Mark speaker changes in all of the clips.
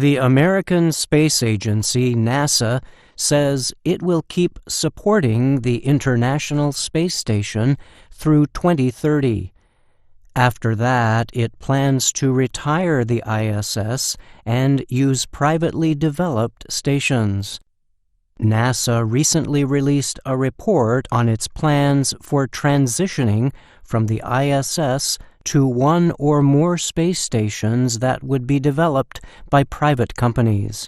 Speaker 1: The American Space Agency, NASA, says it will keep supporting the International Space Station through 2030. After that, it plans to retire the ISS and use privately developed stations. NASA recently released a report on its plans for transitioning from the ISS to one or more space stations that would be developed by private companies.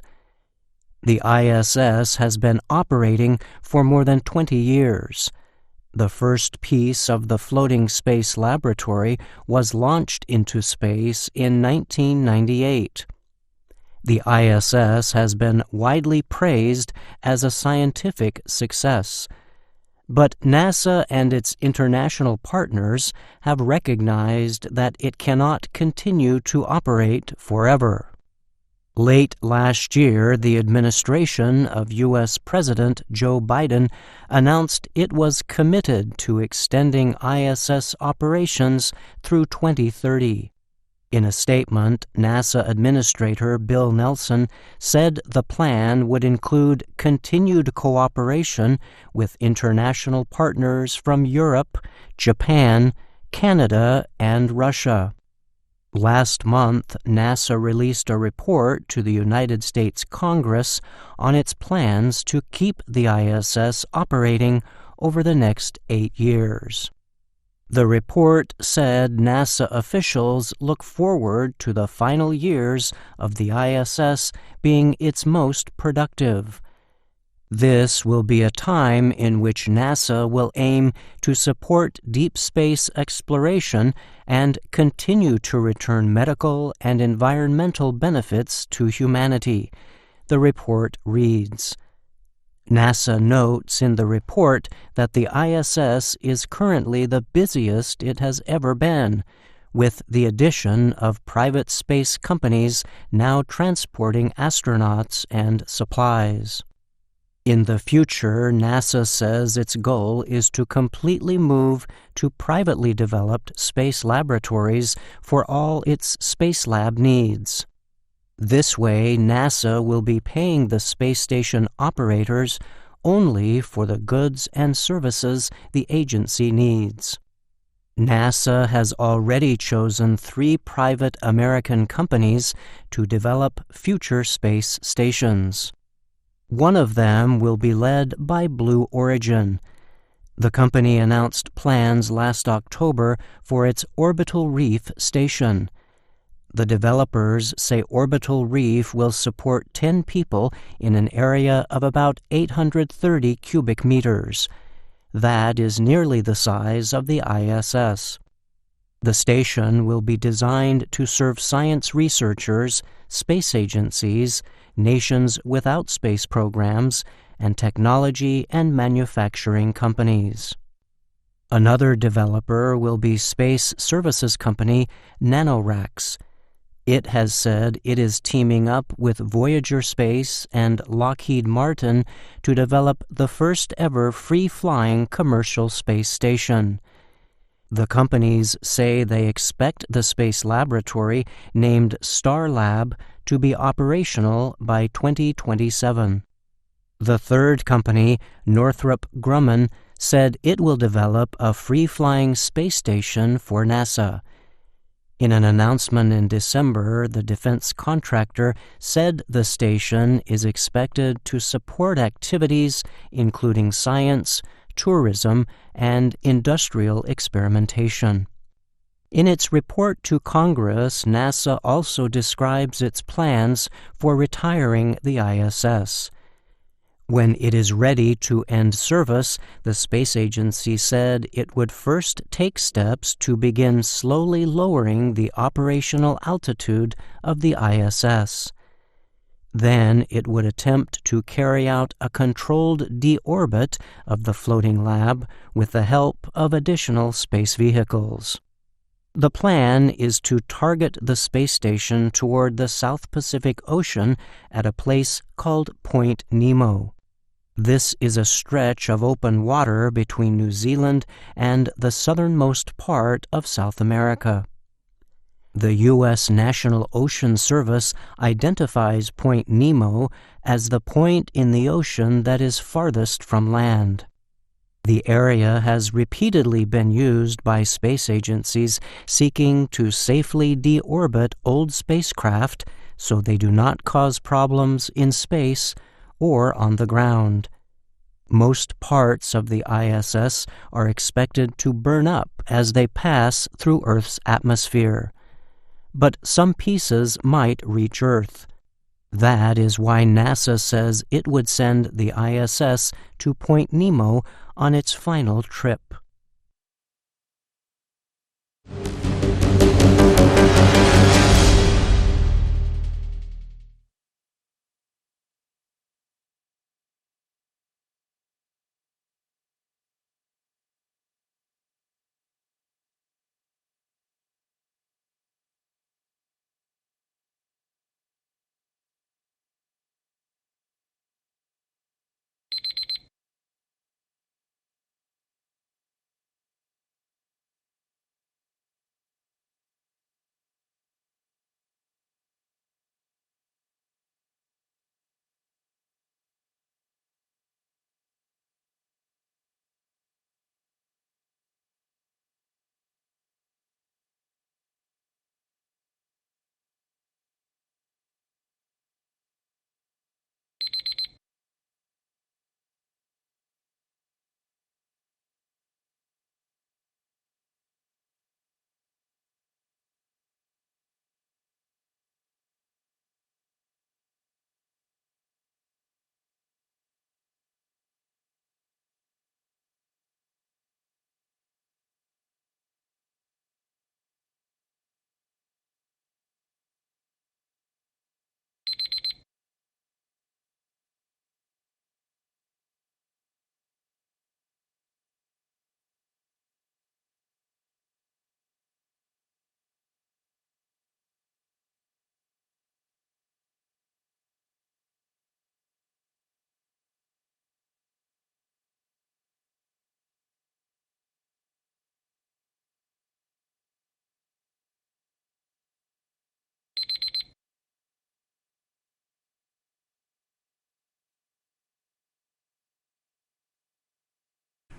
Speaker 1: The ISS has been operating for more than 20 years. The first piece of the floating space laboratory was launched into space in 1998. The ISS has been widely praised as a scientific success, but NASA and its international partners have recognized that it cannot continue to operate forever. Late last year, the administration of U.S. President Joe Biden announced it was committed to extending ISS operations through 2030. In a statement, NASA Administrator Bill Nelson said the plan would include continued cooperation with international partners from Europe, Japan, Canada, and Russia. Last month, NASA released a report to the United States Congress on its plans to keep the ISS operating over the next 8 years. The report said NASA officials look forward to the final years of the ISS being its most productive. This will be a time in which NASA will aim to support deep space exploration and continue to return medical and environmental benefits to humanity, the report reads. NASA notes in the report that the ISS is currently the busiest it has ever been, with the addition of private space companies now transporting astronauts and supplies. In the future, NASA says its goal is to completely move to privately developed space laboratories for all its space lab needs. This way, NASA will be paying the space station operators only for the goods and services the agency needs. NASA has already chosen 3 private American companies to develop future space stations. One of them will be led by Blue Origin. The company announced plans last October for its Orbital Reef station. The developers say Orbital Reef will support 10 people in an area of about 830 cubic meters. That is nearly the size of the ISS. The station will be designed to serve science researchers, space agencies, nations without space programs, and technology and manufacturing companies. Another developer will be space services company NanoRacks. It has said it is teaming up with Voyager Space and Lockheed Martin to develop the first-ever free-flying commercial space station. The companies say they expect the space laboratory, named Starlab, to be operational by 2027. The third company, Northrop Grumman, said it will develop a free-flying space station for NASA. In an announcement in December, the defense contractor said the station is expected to support activities including science, tourism, and industrial experimentation. In its report to Congress, NASA also describes its plans for retiring the ISS. When it is ready to end service, the space agency said it would first take steps to begin slowly lowering the operational altitude of the ISS. Then it would attempt to carry out a controlled deorbit of the floating lab with the help of additional space vehicles. The plan is to target the space station toward the South Pacific Ocean at a place called Point Nemo. This is a stretch of open water between New Zealand and the southernmost part of South America. The U.S. National Ocean Service identifies Point Nemo as the point in the ocean that is farthest from land. The area has repeatedly been used by space agencies seeking to safely deorbit old spacecraft so they do not cause problems in space or on the ground. Most parts of the ISS are expected to burn up as they pass through Earth's atmosphere, but some pieces might reach Earth. That is why NASA says it would send the ISS to Point Nemo on its final trip.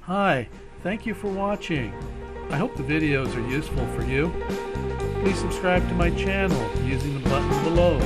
Speaker 2: Hi, thank you for watching. I hope the videos are useful for you. Please subscribe to my channel using the button below.